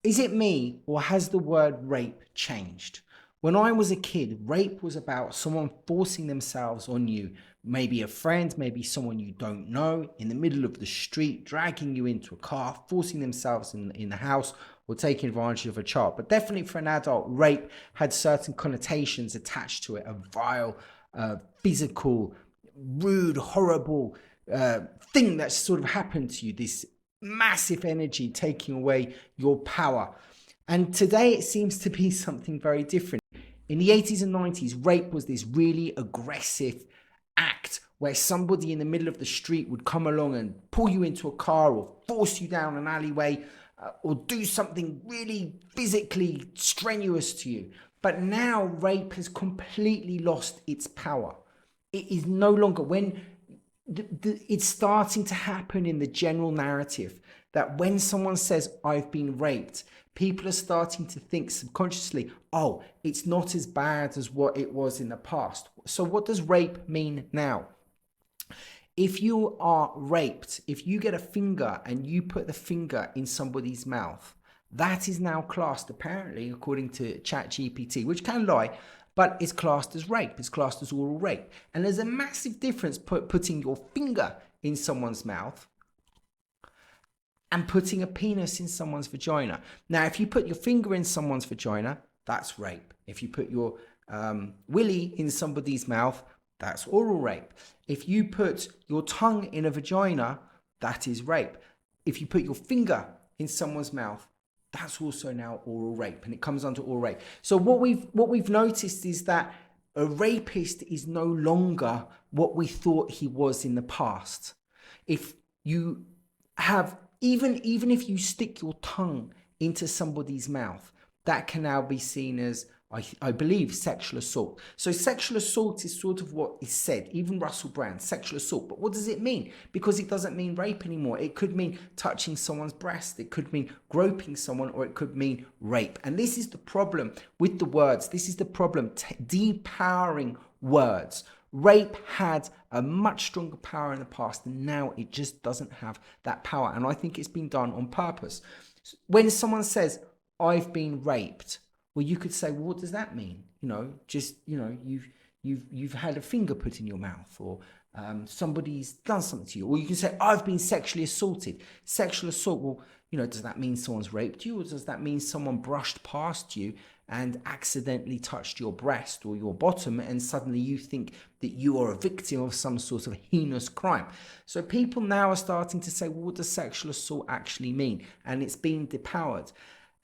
Is it me, or has the word rape changed? When I was a kid, rape was about someone forcing themselves on you, maybe a friend, maybe someone you don't know, in the middle of the street, dragging you into a car, forcing themselves in the house, or taking advantage of a child. But definitely for an adult, rape had certain connotations attached to it, a vile, physical, rude, horrible thing that sort of happened to you, this massive energy taking away your power. And today it seems to be something very different. In the 80s and 90s, rape was this really aggressive act where somebody in the middle of the street would come along and pull you into a car or force you down an alleyway, or do something really physically strenuous to you. But now rape has completely lost its power. It is no longer, when it's starting to happen in the general narrative, that when someone says, I've been raped, people are starting to think subconsciously, oh, it's not as bad as what it was in the past. So, what does rape mean now? If you are raped, if you get a finger and you put the finger in somebody's mouth, that is now classed, apparently, according to ChatGPT, which can lie, but it's classed as rape. It's classed as oral rape. And there's a massive difference putting your finger in someone's mouth and putting a penis in someone's vagina. Now, if you put your finger in someone's vagina, that's rape. If you put your willy in somebody's mouth, that's oral rape. If you put your tongue in a vagina, that is rape. If you put your finger in someone's mouth, that's also now oral rape, and it comes under oral rape. So what we've noticed is that a rapist is no longer what we thought he was in the past. If you have, even if you stick your tongue into somebody's mouth, that can now be seen as, I believe, sexual assault. So sexual assault is sort of what is said, even Russell Brand, sexual assault. But what does it mean? Because it doesn't mean rape anymore. It could mean touching someone's breast, it could mean groping someone, or it could mean rape. And this is the problem with the words. This is the problem, depowering words. Rape had a much stronger power in the past, and now it just doesn't have that power. And I think it's been done on purpose. When someone says, I've been raped, well, you could say, well, what does that mean? Just, you've had a finger put in your mouth, or somebody's done something to you. Or you can say, I've been sexually assaulted. Sexual assault, well, does that mean someone's raped you, or does that mean someone brushed past you and accidentally touched your breast or your bottom, and suddenly you think that you are a victim of some sort of heinous crime? So people now are starting to say, well, what does sexual assault actually mean? And it's being depowered.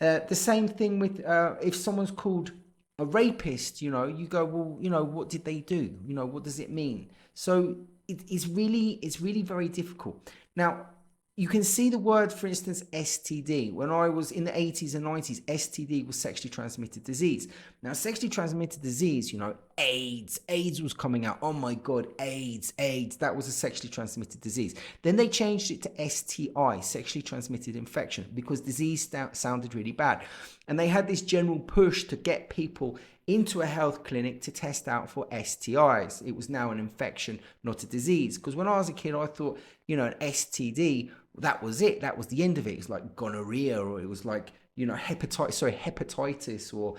The same thing with, if someone's called a rapist, you go, well, what did they do? What does it mean? So it's really very difficult. Now, you can see the word, for instance, STD. When I was in the 80s and 90s, STD was sexually transmitted disease. Now, sexually transmitted disease, AIDS was coming out. Oh my God, AIDS. That was a sexually transmitted disease. Then they changed it to STI, sexually transmitted infection, because disease sounded really bad. And they had this general push to get people into a health clinic to test out for STIs. It was now an infection, not a disease. Because when I was a kid, I thought, an STD, that was it. That was the end of it. It was like gonorrhea, or it was like, hepatitis, or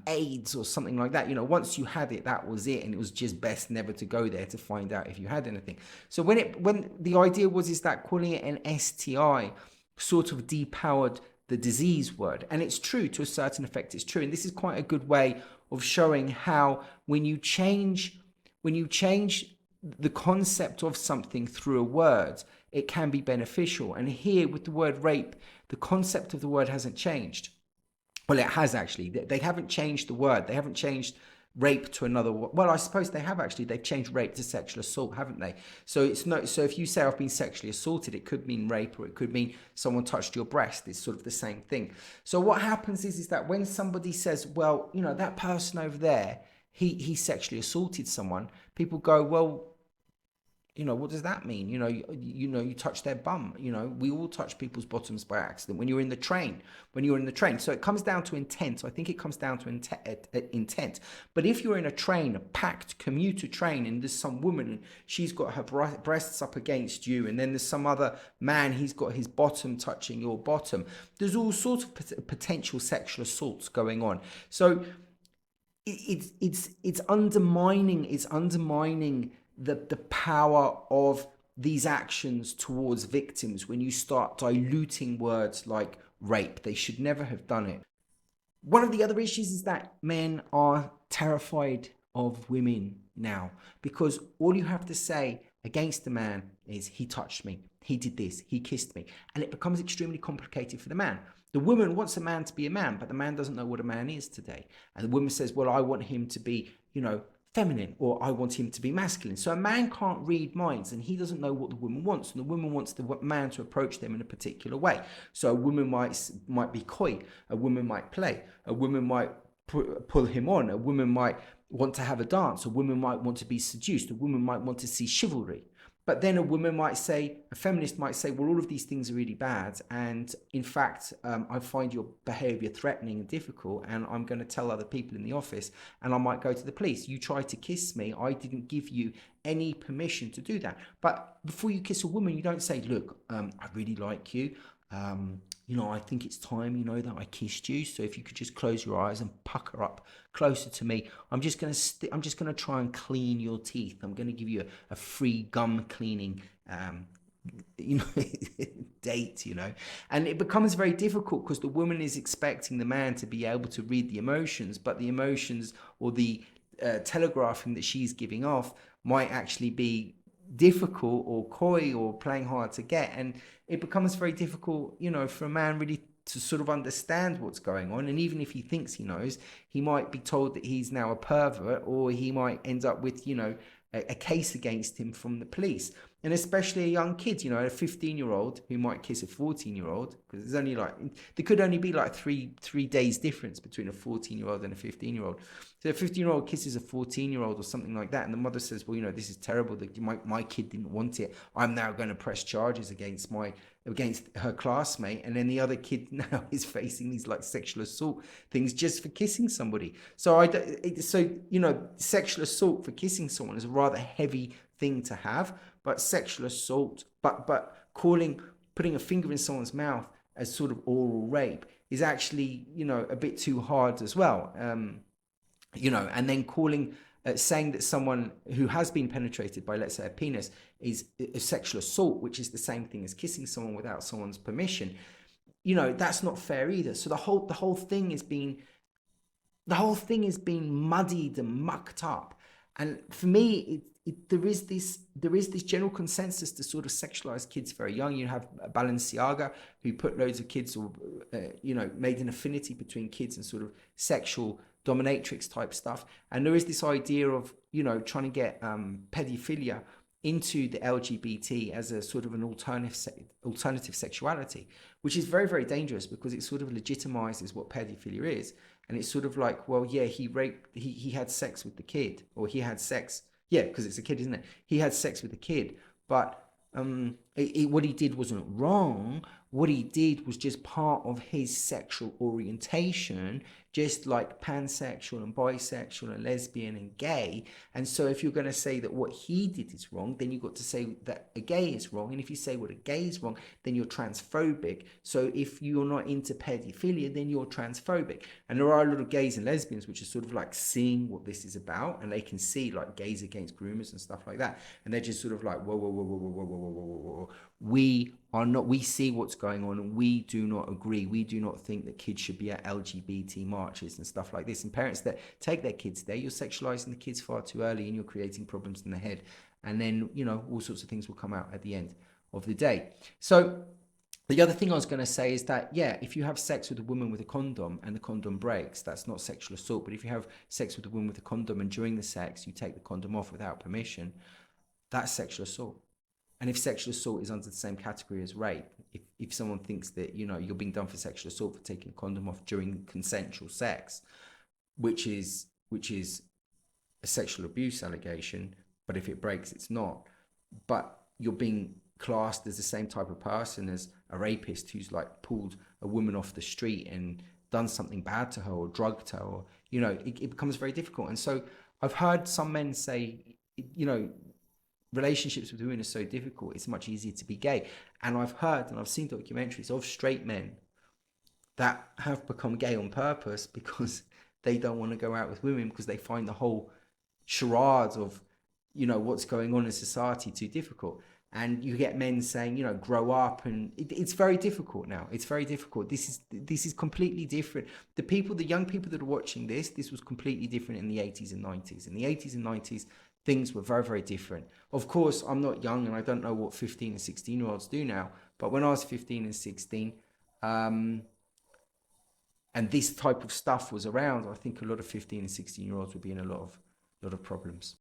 AIDS, or something like that. Once you had it, that was it, and it was just best never to go there to find out if you had anything. So when the idea was is that calling it an STI sort of depowered the disease word, and it's true to a certain effect. It's true, and this is quite a good way of showing how when you change the concept of something through a word, it can be beneficial. And here with the word rape, the concept of the word hasn't changed. Well, it has actually. They haven't changed the word. They haven't changed rape to another. Well, I suppose they have actually. They've changed rape to sexual assault, haven't they? So it's no. So if you say I've been sexually assaulted, it could mean rape, or it could mean someone touched your breast. It's sort of the same thing. So what happens is that when somebody says, well, that person over there, he sexually assaulted someone, people go, well, What does that mean? You touch their bum. We all touch people's bottoms by accident when you're in the train. When you're in the train, so it comes down to intent. So I think it comes down to intent. But if you're in a train, a packed commuter train, and there's some woman and she's got her breasts up against you, and then there's some other man, he's got his bottom touching your bottom. There's all sorts of potential sexual assaults going on. So it's undermining the power of these actions towards victims when you start diluting words like rape. They should never have done it. One of the other issues is that men are terrified of women now, because all you have to say against the man is he touched me, he did this, he kissed me, and it becomes extremely complicated for the man. The woman wants a man to be a man, but the man doesn't know what a man is today. And the woman says, well, I want him to be, feminine, or I want him to be masculine. So a man can't read minds, and he doesn't know what the woman wants, and the woman wants the man to approach them in a particular way. So a woman might be coy, a woman might play, a woman might pull him on, a woman might want to have a dance, a woman might want to be seduced, a woman might want to see chivalry. But then a woman might say, a feminist might say, well, all of these things are really bad. And in fact, I find your behavior threatening and difficult. And I'm going to tell other people in the office, and I might go to the police. You tried to kiss me. I didn't give you any permission to do that. But before you kiss a woman, you don't say, look, I really like you. I think it's time, that I kissed you. So if you could just close your eyes and pucker up closer to me, I'm just gonna try and clean your teeth. I'm gonna give you a free gum cleaning, you know, date. And it becomes very difficult because the woman is expecting the man to be able to read the emotions, but the emotions or the telegraphing that she's giving off might actually be difficult or coy or playing hard to get, and it becomes very difficult for a man really to sort of understand what's going on. And even if he thinks he knows, he might be told that he's now a pervert, or he might end up with a case against him from the police. And especially a young kid, a 15-year-old who might kiss a 14-year-old, because there's only there could only be like three days difference between a 14-year-old and a 15-year-old. So a 15-year-old kisses a 14-year-old or something like that, and the mother says, well, this is terrible, that my kid didn't want it. I'm now going to press charges against her classmate, and then the other kid now is facing these like sexual assault things just for kissing somebody. So sexual assault for kissing someone is a rather heavy thing to have, but sexual assault, but putting a finger in someone's mouth as sort of oral rape is actually a bit too hard as well. And then saying that someone who has been penetrated by, let's say, a penis is a sexual assault, which is the same thing as kissing someone without someone's permission, that's not fair either. So the whole thing is being muddied and mucked up. And for me, there is this general consensus to sort of sexualize kids very young. You have Balenciaga, who put loads of kids, or made an affinity between kids and sort of sexual dominatrix type stuff. And there is this idea of trying to get pedophilia into the LGBT as a sort of an alternative sexuality, which is very, very dangerous, because it sort of legitimizes what pedophilia is. And it's sort of like, well, yeah, he had sex with the kid, or he had sex, yeah, because it's a kid, isn't it? He had sex with the kid, but what he did wasn't wrong. What he did was just part of his sexual orientation, just like pansexual and bisexual and lesbian and gay. And so if you're going to say that what he did is wrong, then you've got to say that a gay is wrong. And if you say what a gay is wrong, then you're transphobic. So if you're not into pedophilia, then you're transphobic. And there are a lot of gays and lesbians which are sort of like seeing what this is about, and they can see like gays against groomers and stuff like that. And they're just sort of like, whoa, whoa, whoa, whoa, whoa, whoa, whoa, whoa, whoa, whoa. We see what's going on, and we do not agree. We do not think that kids should be at LGBT marches and stuff like this. And parents that take their kids there, you're sexualizing the kids far too early, and you're creating problems in the head. And then, all sorts of things will come out at the end of the day. So the other thing I was going to say is that, yeah, if you have sex with a woman with a condom and the condom breaks, that's not sexual assault. But if you have sex with a woman with a condom and during the sex you take the condom off without permission, that's sexual assault. And if sexual assault is under the same category as rape, if someone thinks that, you're being done for sexual assault for taking a condom off during consensual sex, which is a sexual abuse allegation, but if it breaks, it's not, but you're being classed as the same type of person as a rapist who's like pulled a woman off the street and done something bad to her or drugged her, or it becomes very difficult. And so I've heard some men say, relationships with women are so difficult, it's much easier to be gay. And I've heard and I've seen documentaries of straight men that have become gay on purpose because they don't want to go out with women because they find the whole charades of what's going on in society too difficult. And you get men saying, grow up, and it's very difficult now. It's very difficult. This is completely different. The young people that are watching this was completely different in the 80s and 90s. In the 80s and 90s, things were very, very different. Of course, I'm not young and I don't know what 15 and 16-year-olds do now, but when I was 15 and 16, and this type of stuff was around, I think a lot of 15 and 16-year-olds would be in a lot of problems.